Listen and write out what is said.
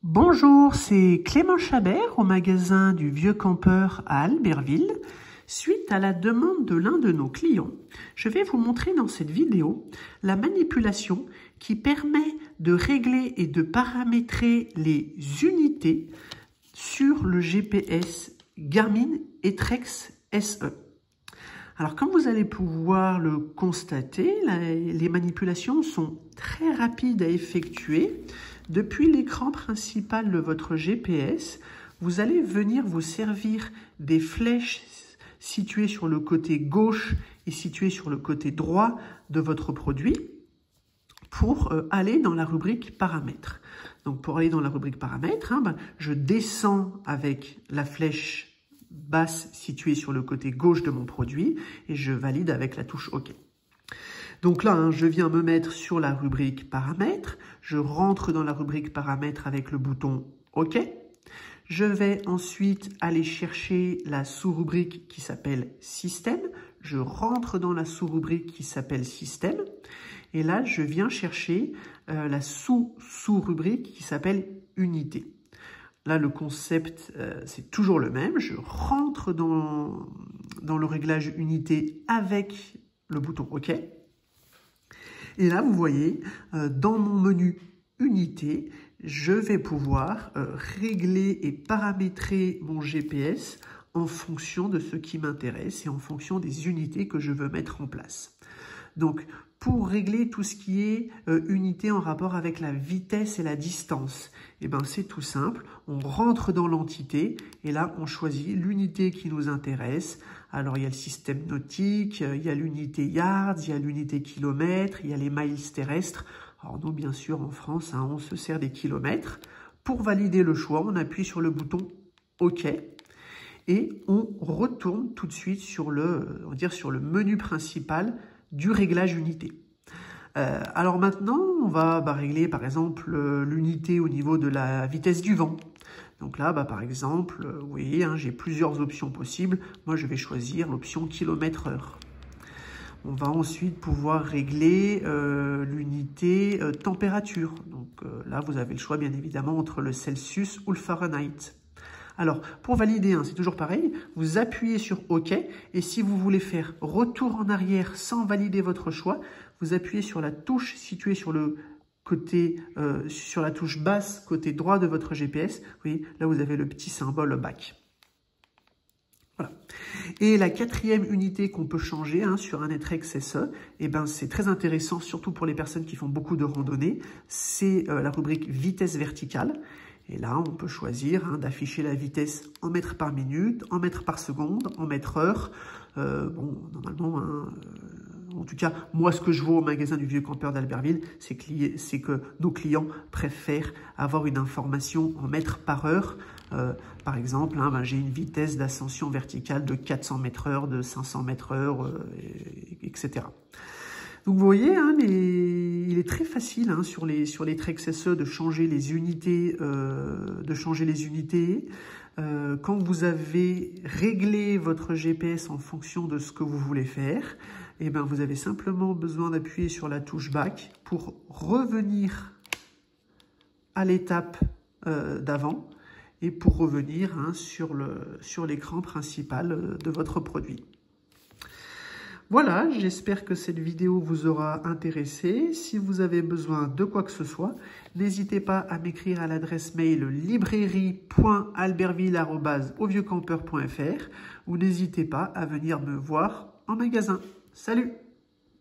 Bonjour, c'est Clément Chabert au magasin du Vieux Campeur à Albertville. Suite à la demande de l'un de nos clients, je vais vous montrer dans cette vidéo la manipulation qui permet de régler et de paramétrer les unités sur le GPS Garmin Etrex SE. Alors, comme vous allez pouvoir le constater, les manipulations sont très rapides à effectuer. Depuis l'écran principal de votre GPS, vous allez venir vous servir des flèches situées sur le côté gauche et situées sur le côté droit de votre produit pour aller dans la rubrique paramètres. Donc, pour aller dans la rubrique paramètres, je descends avec la flèche basse située sur le côté gauche de mon produit et je valide avec la touche OK. Donc là, je viens me mettre sur la rubrique paramètres, je rentre dans la rubrique paramètres avec le bouton OK. Je vais ensuite aller chercher la sous-rubrique qui s'appelle système, je rentre dans la sous-rubrique qui s'appelle système et là, je viens chercher la sous-rubrique qui s'appelle unité. Là, le concept, c'est toujours le même. Je rentre dans le réglage unité avec le bouton OK. Et là, vous voyez, dans mon menu unité, je vais pouvoir régler et paramétrer mon GPS en fonction de ce qui m'intéresse et en fonction des unités que je veux mettre en place. Donc, pour régler tout ce qui est unité en rapport avec la vitesse et la distance, eh ben, c'est tout simple. On rentre dans l'entité et là, on choisit l'unité qui nous intéresse. Alors, il y a le système nautique, il y a l'unité yards, il y a l'unité kilomètres, il y a les miles terrestres. Alors, nous, bien sûr, en France, on se sert des kilomètres. Pour valider le choix, on appuie sur le bouton OK. Et on retourne tout de suite sur sur le menu principal du réglage unité. Alors maintenant, on va régler par exemple l'unité au niveau de la vitesse du vent. Donc là, par exemple, vous voyez, j'ai plusieurs options possibles. Moi, je vais choisir l'option km/h. On va ensuite pouvoir régler l'unité température. Donc là, vous avez le choix bien évidemment entre le Celsius ou le Fahrenheit. Alors, pour valider, c'est toujours pareil, vous appuyez sur OK et si vous voulez faire retour en arrière sans valider votre choix, vous appuyez sur la touche située sur le côté, sur la touche basse côté droit de votre GPS. Vous voyez, là vous avez le petit symbole back. Voilà. Et la quatrième unité qu'on peut changer sur un Etrex SE, c'est très intéressant, surtout pour les personnes qui font beaucoup de randonnées, c'est la rubrique vitesse verticale. Et là, on peut choisir d'afficher la vitesse en mètres par minute, en mètres par seconde, en mètres heure. Normalement, en tout cas, moi, ce que je vois au magasin du Vieux Campeur d'Albertville, c'est que nos clients préfèrent avoir une information en mètres par heure. Par exemple, j'ai une vitesse d'ascension verticale de 400 mètres heure, de 500 mètres heure, etc. Donc vous voyez, il est très facile sur les Etrex SE de changer les unités, quand vous avez réglé votre GPS en fonction de ce que vous voulez faire, vous avez simplement besoin d'appuyer sur la touche back pour revenir à l'étape d'avant et pour revenir sur l'écran principal de votre produit. Voilà, j'espère que cette vidéo vous aura intéressé. Si vous avez besoin de quoi que ce soit, n'hésitez pas à m'écrire à l'adresse mail librairie.albertville@auvieuxcampeur.fr ou n'hésitez pas à venir me voir en magasin. Salut!